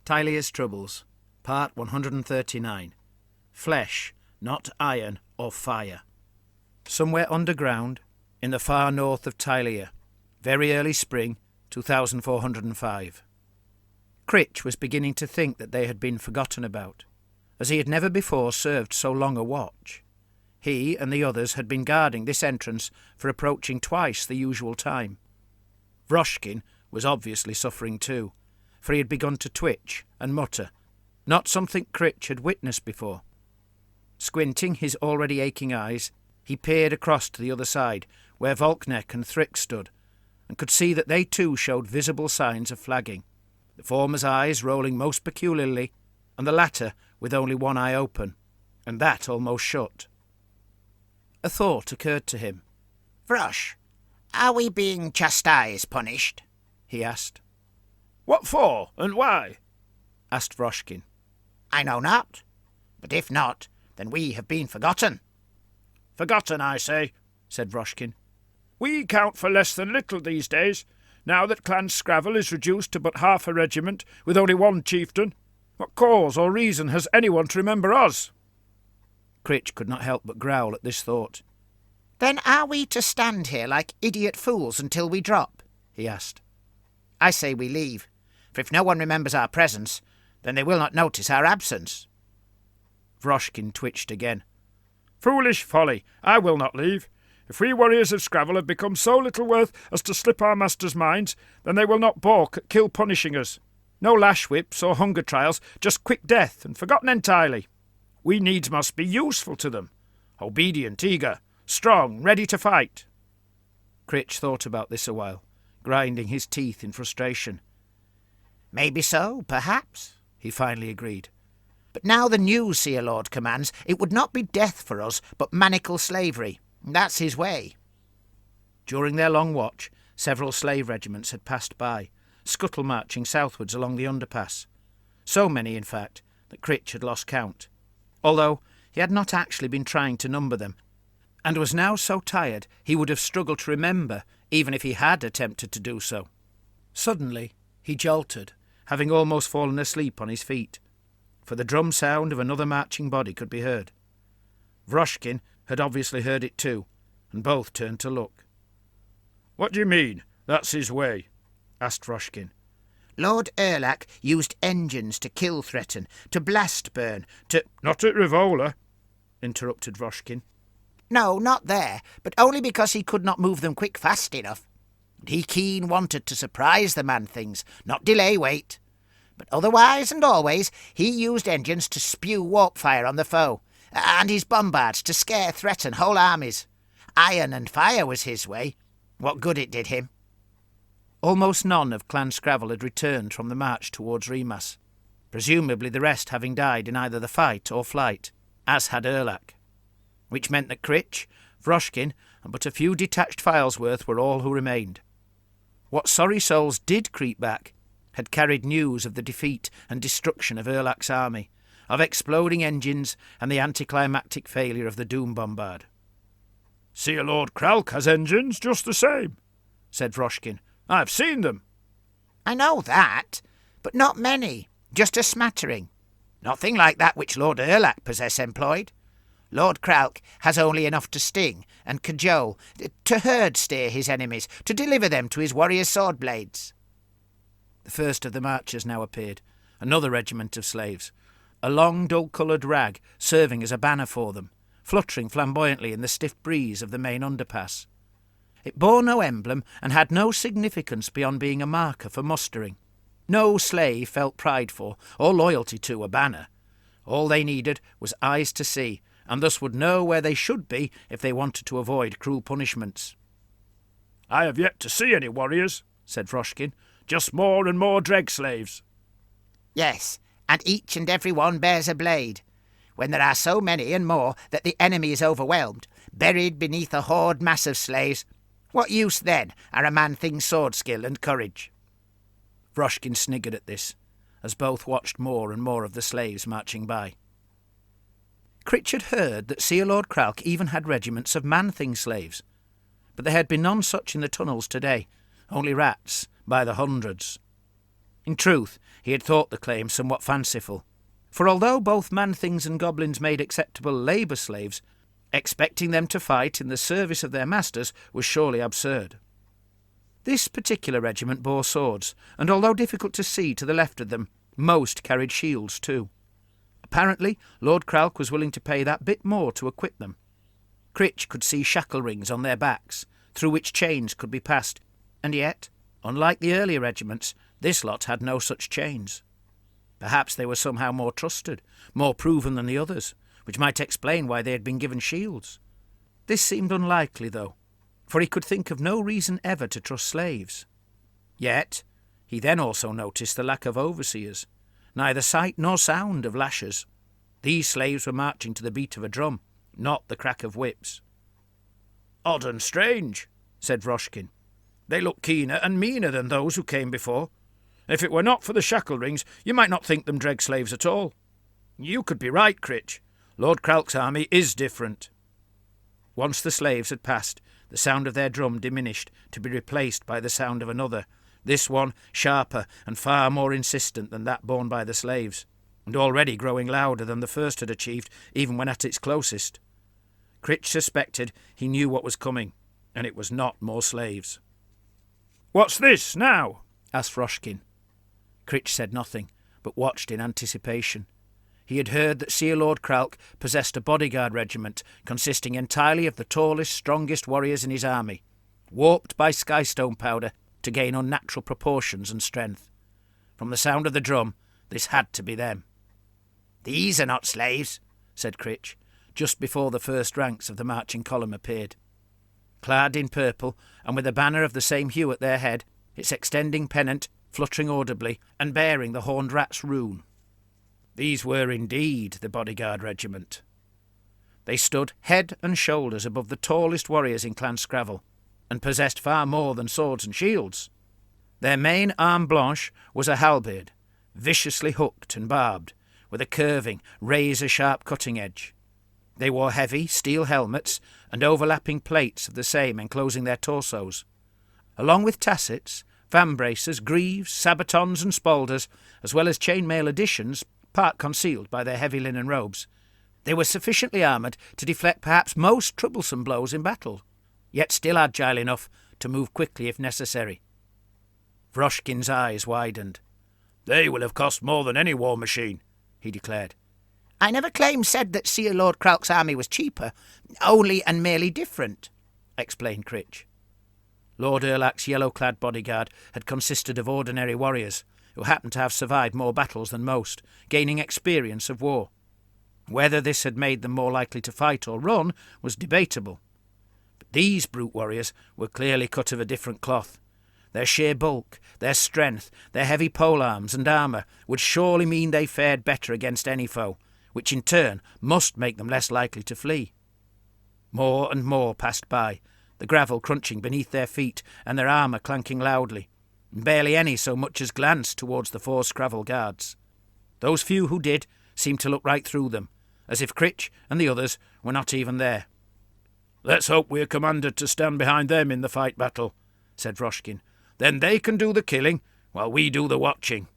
Tilea's Troubles, Part 139. Flesh, not iron or fire. Somewhere underground, in the far north of Tilea, very early spring, 2405. Critch was beginning to think that they had been forgotten about, as he had never before served so long a watch. He and the others had been guarding this entrance for approaching twice the usual time. Vroshkin was obviously suffering too, for he had begun to twitch and mutter, not something Critch had witnessed before. Squinting his already aching eyes, he peered across to the other side, where Volknecht and Thrick stood, and could see that they too showed visible signs of flagging, the former's eyes rolling most peculiarly, and the latter with only one eye open, and that almost shut. A thought occurred to him. "Vrosh, are we being punished?" he asked. "What for, and why?" asked Vroshkin. "I know not. But if not, then we have been forgotten." "Forgotten, I say," said Vroshkin. "We count for less than little these days, now that Clan Scrabble is reduced to but half a regiment, with only one chieftain. What cause or reason has anyone to remember us?" Critch could not help but growl at this thought. "Then are we to stand here like idiot fools until we drop?" he asked. "I say we leave, for if no one remembers our presence, then they will not notice our absence." Vroshkin twitched again. "Foolish folly! I will not leave. If we warriors of Scrabble have become so little worth as to slip our masters' minds, then they will not balk at kill punishing us. No lash whips or hunger trials, just quick death, and forgotten entirely. We needs must be useful to them. Obedient, eager, strong, ready to fight." Critch thought about this a while, grinding his teeth in frustration. "Maybe so, perhaps," he finally agreed. "But now the new Seer Lord commands, it would not be death for us, but manacle slavery. That's his way." During their long watch, several slave regiments had passed by, scuttle marching southwards along the underpass. So many, in fact, that Critch had lost count, although he had not actually been trying to number them, and was now so tired he would have struggled to remember even if he had attempted to do so. Suddenly he jolted, having almost fallen asleep on his feet, for the drum sound of another marching body could be heard. Vroshkin had obviously heard it too, and both turned to look. "What do you mean, that's his way?" asked Vroshkin. "Lord Erlach used engines to kill threaten, to blast burn, to—" "Not at Revola," interrupted Vroshkin. "No, not there, but only because he could not move them quick fast enough. And he keen wanted to surprise the man-things, not delay wait. But otherwise and always he used engines to spew warp fire on the foe, and his bombards to scare threaten whole armies. Iron and fire was his way. What good it did him." Almost none of Clan Scrabble had returned from the march towards Remas, presumably the rest having died in either the fight or flight, as had Erlach, which meant that Critch, Vroshkin, and but a few detached files worth were all who remained. What sorry souls did creep back had carried news of the defeat and destruction of Erlach's army, of exploding engines and the anticlimactic failure of the Doom Bombard. "Seer Lord Kralk has engines just the same," said Vroshkin. "I've seen them." "I know that, but not many, just a smattering. Nothing like that which Lord Erlach employed. Lord Kralk has only enough to sting and cajole, to herd steer his enemies, to deliver them to his warriors' sword blades." The first of the marchers now appeared, another regiment of slaves, a long dull-coloured rag serving as a banner for them, fluttering flamboyantly in the stiff breeze of the main underpass. It bore no emblem and had no significance beyond being a marker for mustering. No slave felt pride for, or loyalty to, a banner. All they needed was eyes to see, and thus would know where they should be if they wanted to avoid cruel punishments. "I have yet to see any warriors," said Vroshkin. "Just more and more dreg slaves." "Yes, and each and every one bears a blade. When there are so many and more that the enemy is overwhelmed, buried beneath a hoard mass of slaves, what use then are a man-thing's sword skill and courage?" Vroshkin sniggered at this, as both watched more and more of the slaves marching by. Critch had heard that Seer Lord Kralk even had regiments of man-thing slaves, but there had been none such in the tunnels today, only rats by the hundreds. In truth, he had thought the claim somewhat fanciful, for although both man-things and goblins made acceptable labour slaves, expecting them to fight in the service of their masters was surely absurd. This particular regiment bore swords, and although difficult to see to the left of them, most carried shields too. Apparently, Lord Kralk was willing to pay that bit more to equip them. Critch could see shackle rings on their backs, through which chains could be passed, and yet, unlike the earlier regiments, this lot had no such chains. Perhaps they were somehow more trusted, more proven than the others, which might explain why they had been given shields. This seemed unlikely, though, for he could think of no reason ever to trust slaves. Yet, he then also noticed the lack of overseers, neither sight nor sound of lashers. These slaves were marching to the beat of a drum, not the crack of whips. "Odd and strange," said Vroshkin. "They look keener and meaner than those who came before. If it were not for the shackle rings, you might not think them dreg slaves at all. You could be right, Critch. Lord Kralk's army is different." Once the slaves had passed, the sound of their drum diminished to be replaced by the sound of another, this one sharper and far more insistent than that borne by the slaves, and already growing louder than the first had achieved even when at its closest. Critch suspected he knew what was coming, and it was not more slaves. "What's this, now?" asked Vroshkin. Critch said nothing, but watched in anticipation. He had heard that Seer Lord Kralk possessed a bodyguard regiment consisting entirely of the tallest, strongest warriors in his army, warped by skystone powder to gain unnatural proportions and strength. From the sound of the drum, this had to be them. "These are not slaves," said Critch, just before the first ranks of the marching column appeared. Clad in purple, and with a banner of the same hue at their head, its extending pennant fluttering audibly, and bearing the horned rat's rune. These were indeed the bodyguard regiment. They stood head and shoulders above the tallest warriors in Clan Scrabble, and possessed far more than swords and shields. Their main arme blanche was a halberd, viciously hooked and barbed, with a curving, razor-sharp cutting edge. They wore heavy steel helmets and overlapping plates of the same enclosing their torsos. Along with tassets, vambraces, greaves, sabatons and spaulders, as well as chainmail additions, part concealed by their heavy linen robes, they were sufficiently armoured to deflect perhaps most troublesome blows in battle, yet still agile enough to move quickly if necessary. Vroshkin's eyes widened. "They will have cost more than any war machine," he declared. "I never said that Seer Lord Kralk's army was cheaper, only and merely different," explained Critch. Lord Erlach's yellow-clad bodyguard had consisted of ordinary warriors, who happened to have survived more battles than most, gaining experience of war. Whether this had made them more likely to fight or run was debatable. But these brute warriors were clearly cut of a different cloth. Their sheer bulk, their strength, their heavy polearms and armour would surely mean they fared better against any foe, which in turn must make them less likely to flee. More and more passed by, the gravel crunching beneath their feet and their armour clanking loudly, and barely any so much as glanced towards the 4 Scrabble guards. Those few who did seemed to look right through them, as if Critch and the others were not even there. "Let's hope we're commanded to stand behind them in the fight battle," said Vroshkin. "Then they can do the killing, while we do the watching."